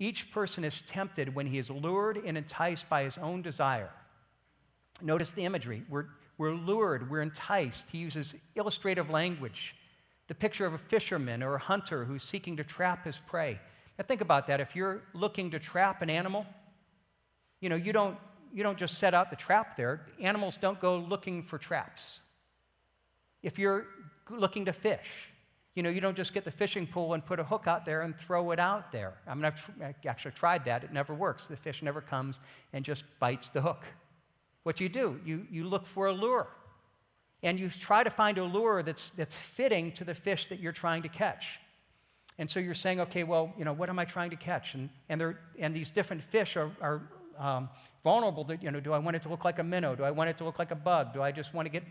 each person is tempted when he is lured and enticed by his own desire. Notice the imagery. We're lured, we're enticed. He uses illustrative language. The picture of a fisherman or a hunter who's seeking to trap his prey. Now think about that. If you're looking to trap an animal, you don't just set out the trap there. Animals don't go looking for traps. If you're looking to fish, you don't just get the fishing pole and put a hook out there and throw it out there. I've actually tried that. It never works. The fish never comes and just bites the hook. What you do, you look for a lure. And you try to find a lure that's fitting to the fish that you're trying to catch. And so you're saying, okay, well, what am I trying to catch? And these different fish are vulnerable. Do I want it to look like a minnow? Do I want it to look like a bug? Do I just want to get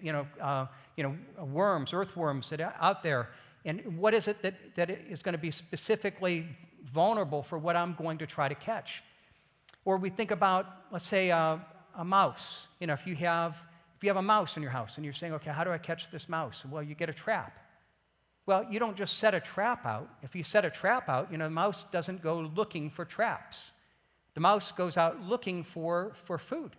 worms, earthworms that are out there? And what is it that is going to be specifically vulnerable for what I'm going to try to catch? Or we think about, let's say, a mouse. If you have a mouse in your house and you're saying, okay, how do I catch this mouse? Well, you get a trap. Well, you don't just set a trap out. If you set a trap out, the mouse doesn't go looking for traps. The mouse goes out looking for food.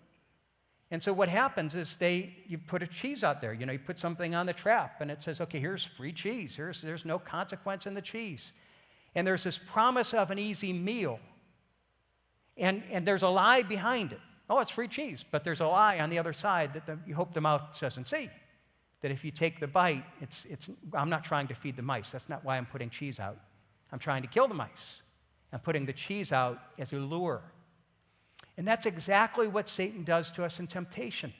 And so what happens is you put a cheese out there. You put something on the trap and it says, okay, here's free cheese. There's no consequence in the cheese. And there's this promise of an easy meal. And there's a lie behind it. Oh, it's free cheese, but there's a lie on the other side that you hope the mouse doesn't see. That if you take the bite, I'm not trying to feed the mice. That's not why I'm putting cheese out. I'm trying to kill the mice. I'm putting the cheese out as a lure. And that's exactly what Satan does to us in temptation.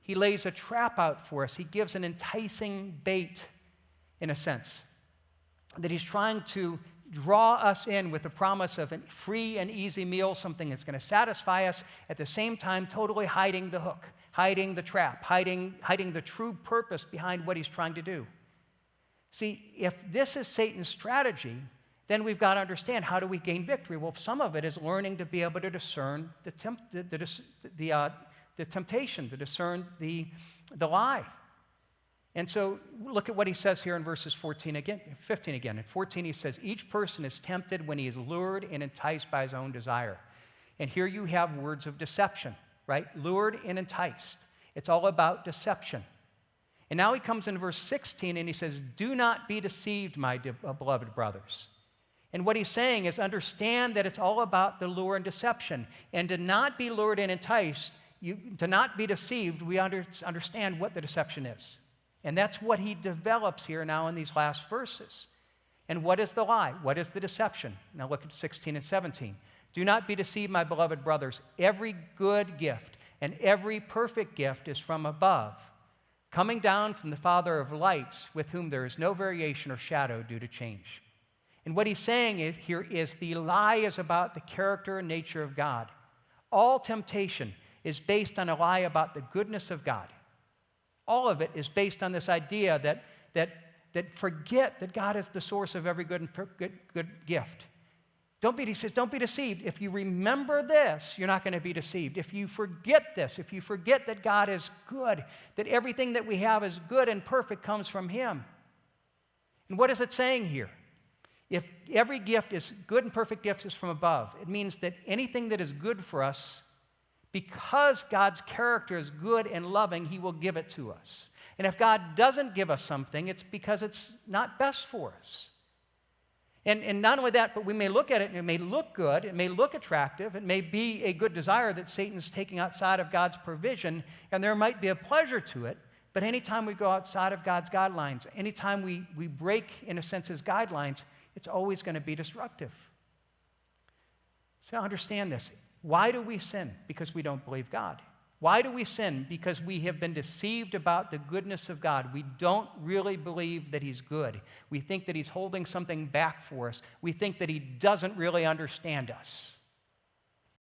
He lays a trap out for us. He gives an enticing bait, in a sense, that he's trying to draw us in with the promise of a free and easy meal, something that's going to satisfy us, at the same time totally hiding the hook, hiding the trap, hiding the true purpose behind what he's trying to do. See, if this is Satan's strategy, then we've got to understand, how do we gain victory? Well, some of it is learning to be able to discern the temptation, to discern the lie. And so look at what he says here in verses 15 again. In 14 he says, each person is tempted when he is lured and enticed by his own desire. And here you have words of deception, right? Lured and enticed. It's all about deception. And now he comes in verse 16 and he says, do not be deceived, my beloved brothers. And what he's saying is, understand that it's all about the lure and deception. And to not be lured and enticed, to not be deceived, we understand what the deception is. And that's what he develops here now in these last verses. And what is the lie? What is the deception? Now look at 16 and 17. Do not be deceived, my beloved brothers. Every good gift and every perfect gift is from above, coming down from the Father of lights, with whom there is no variation or shadow due to change. And what he's saying here is the lie is about the character and nature of God. All temptation is based on a lie about the goodness of God. All of it is based on this idea that forget that God is the source of every good gift. Don't be deceived. If you remember this, you're not going to be deceived. If you forget this, if you forget that God is good, that everything that we have is good and perfect comes from Him. And what is it saying here? If every gift is good and perfect gift is from above, it means that anything that is good for us, because God's character is good and loving, He will give it to us. And if God doesn't give us something, it's because it's not best for us. And not only that, but we may look at it and it may look good, it may look attractive, it may be a good desire that Satan's taking outside of God's provision, and there might be a pleasure to it, but anytime we go outside of God's guidelines, anytime we break, in a sense, His guidelines, it's always going to be disruptive. So understand this. Why do we sin? Because we don't believe God. Why do we sin? Because we have been deceived about the goodness of God. We don't really believe that He's good. We think that He's holding something back for us. We think that He doesn't really understand us.